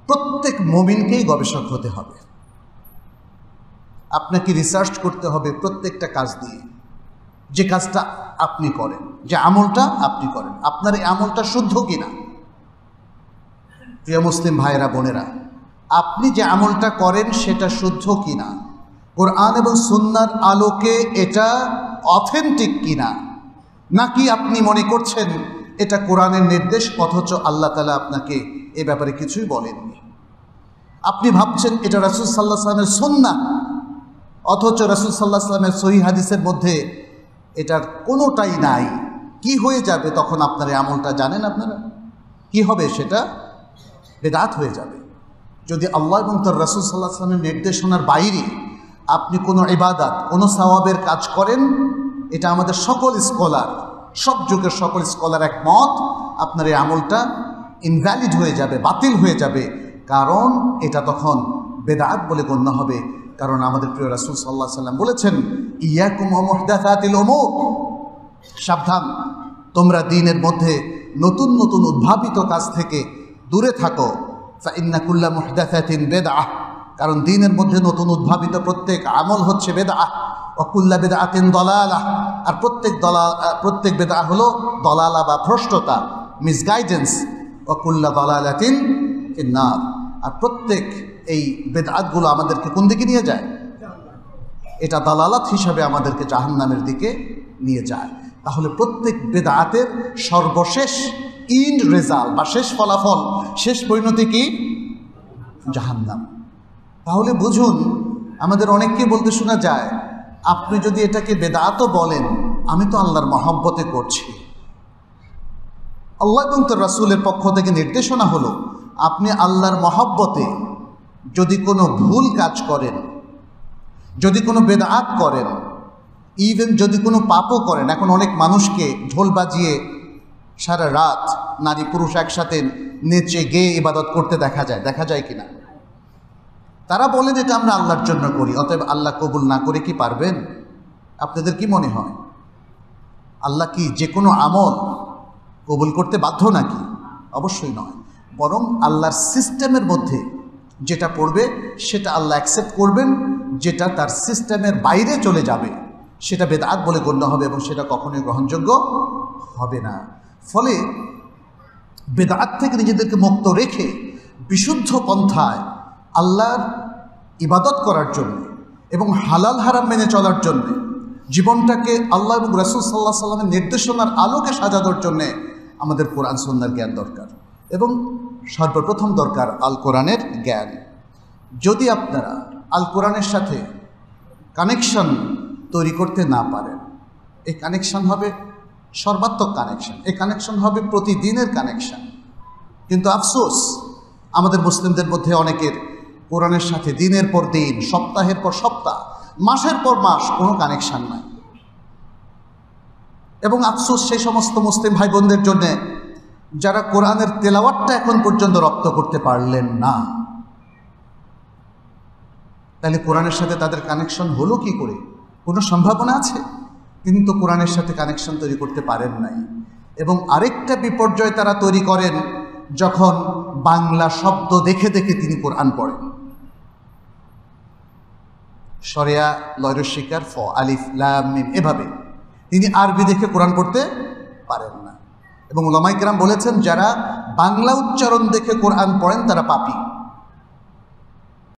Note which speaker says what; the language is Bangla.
Speaker 1: প্রত্যেক মুমিনকেই গবেষক হতে হবে। আপনাকে রিসার্চ করতে হবে প্রত্যেকটা কাজ দিয়ে, যে কাজটা আপনি করেন, যে আমলটা আপনি করেন, আপনার এই আমলটা শুদ্ধ কিনা। প্রিয় মুসলিম ভাইয়েরা বোনেরা, আপনি যে আমলটা করেন সেটা শুদ্ধ কিনা, কোরআন এবং সুন্নাহর আলোকে এটা অথেন্টিক কিনা, নাকি আপনি মনে করছেন এটা কোরআনের নির্দেশ অথচ আল্লাহ তাআলা আপনাকে এ ব্যাপারে কিছুই বলেননি। আপনি ভাবছেন এটা রাসূল সাল্লাল্লাহু আলাইহি ওয়াসাল্লামের সুন্নাহ অথচ রাসূল সাল্লাল্লাহু আলাইহি ওয়াসাল্লামের সহিহ হাদিসের মধ্যে এটার কোনোটাই নাই। কি হয়ে যাবে তখন আপনার এই আমলটা জানেন আপনারা? কি হবে? সেটা বেদাত হয়ে যাবে। যদি আল্লাহ এবং তার রাসূল সাল্লাল্লাহু আলাইহি ওয়াসাল্লামের নির্দেশনার বাইরে আপনি কোনো ইবাদত, কোনো সওয়াবের কাজ করেন, এটা আমাদের সকল স্কলার, সব যুগের সকল স্কলার একমত, আপনার এই আমলটা ইনভ্যালিড হয়ে যাবে, বাতিল হয়ে যাবে। কারণ এটা তখন বেদাত বলে গণ্য হবে। কারণ আমাদের প্রিয় রাসূল সাল্লাল্লাহু আলাইহি ওয়াসাল্লাম বলেছেন, ইয়াকুম ওয়া মুহদাসাতিল উমুর, সাবধান, তোমরা দ্বীনের মধ্যে নতুন নতুন উদ্ভাবিত কাজ থেকে দূরে থাকো। ফা ইন্না কুল্লা মুহদাসাতিন বিদআহ, কারণ দ্বীনের মধ্যে নতুন উদ্ভাবিত প্রত্যেক আমল হচ্ছে বেদআহ। ওয়া কুল্লা বিদআতিন দালালাহ, আর প্রত্যেক বেদআহ হলো দলালা বা ভ্রষ্টতা, মিসগাইডেন্স। ওয়া কুল্লা দালালাতিন ফিন্নার, আর প্রত্যেক এই বেদআতগুলো আমাদেরকে কোন দিকে নিয়ে যায়? এটা দালালাত হিসাবে আমাদেরকে জাহান্নামের দিকে নিয়ে যায়। তাহলে প্রত্যেক বেদআতের সর্বশেষ ইন্ড রেজাল্ট বা শেষ ফলাফল, শেষ পরিণতি কি? জাহান্নাম। তাহলে বুঝুন, আমাদের অনেককে বলতে শোনা যায়, আপনি যদি এটাকে বেদআতও বলেন, আমি তো আল্লাহর মহব্বতে করছি। আল্লাহ এবং তার রাসূলের পক্ষ থেকে নির্দেশনা হলো, আপনি আল্লাহর মহব্বতে যদি কোনো ভুল কাজ করেন, যদি কোনো বেদআত করেন, ইভেন যদি কোনো পাপও করেন। এখন অনেক মানুষকে ঢোল বাজিয়ে সারা রাত নারী পুরুষ একসাথে নেচে গেয়ে ইবাদত করতে দেখা যায় কিনা? তারা বলেন এটা আমরা আল্লাহর জন্য করি, অতএব আল্লাহ কবুল না করে কি পারবেন? আপনাদের কি মনে হয় আল্লাহ কি যে কোনো আমল কবুল করতে বাধ্য নাকি? অবশ্যই নয়। বরং আল্লাহর সিস্টেমের মধ্যে যেটা পড়বে সেটা আল্লাহ অ্যাকসেপ্ট করবেন, যেটা তার সিস্টেমের বাইরে চলে যাবে সেটা বেদআত বলে গণ্য হবে এবং সেটা কখনোই গ্রহণযোগ্য হবে না। ফলে বেদআত থেকে নিজেদেরকে মুক্ত রেখে বিশুদ্ধ পন্থায় আল্লাহর ইবাদত করার জন্য এবং হালাল হারাম মেনে চলার জন্য, জীবনটাকে আল্লাহ এবং রাসূল সাল্লাল্লাহু আলাইহি ওয়াসাল্লামের নির্দেশনার আলোকে সাজানোর জন্যে আমাদের কোরআন সুন্নাহর জ্ঞান দরকার এবং সর্বপ্রথম দরকার আল কোরআনের জ্ঞান। যদি আপনারা আল কোরআনের সাথে কানেকশন তৈরি করতে না পারেন, এই কানেকশন হবে সর্বাত্মক কানেকশন, এই কানেকশন হবে প্রতিদিনের কানেকশন। কিন্তু আফসোস, আমাদের মুসলিমদের মধ্যে অনেকের কোরআনের সাথে দিনের পর দিন, সপ্তাহের পর সপ্তাহ, মাসের পর মাস কোনো কানেকশন নাই। এবং আফসোস সেই সমস্ত মুসলিম ভাই বোনদের জন্যে যারা কোরআনের তেলাওয়াতটা এখন পর্যন্ত রপ্ত করতে পারলেন না। তাহলে কোরআনের সাথে তাদের কানেকশন হলো কি করে? কোনো সম্ভাবনা আছে? কিন্তু কোরআনের সাথে কানেকশন তৈরি করতে পারেন নাই। এবং আরেকটা বিপর্যয় তারা তৈরি করেন, যখন বাংলা শব্দ দেখে দেখে তিনি কোরআন পড়েন। শরিয়া, লয়র শিকার, ফ, আলিফ, লাম, মিম, এভাবে তিনি আরবি দেখে কোরআন পড়তে পারেন না। এবং উলামায়ে কেরাম বলেছেন, যারা বাংলা উচ্চারণ দেখে কোরআন পড়েন তারা পাপী।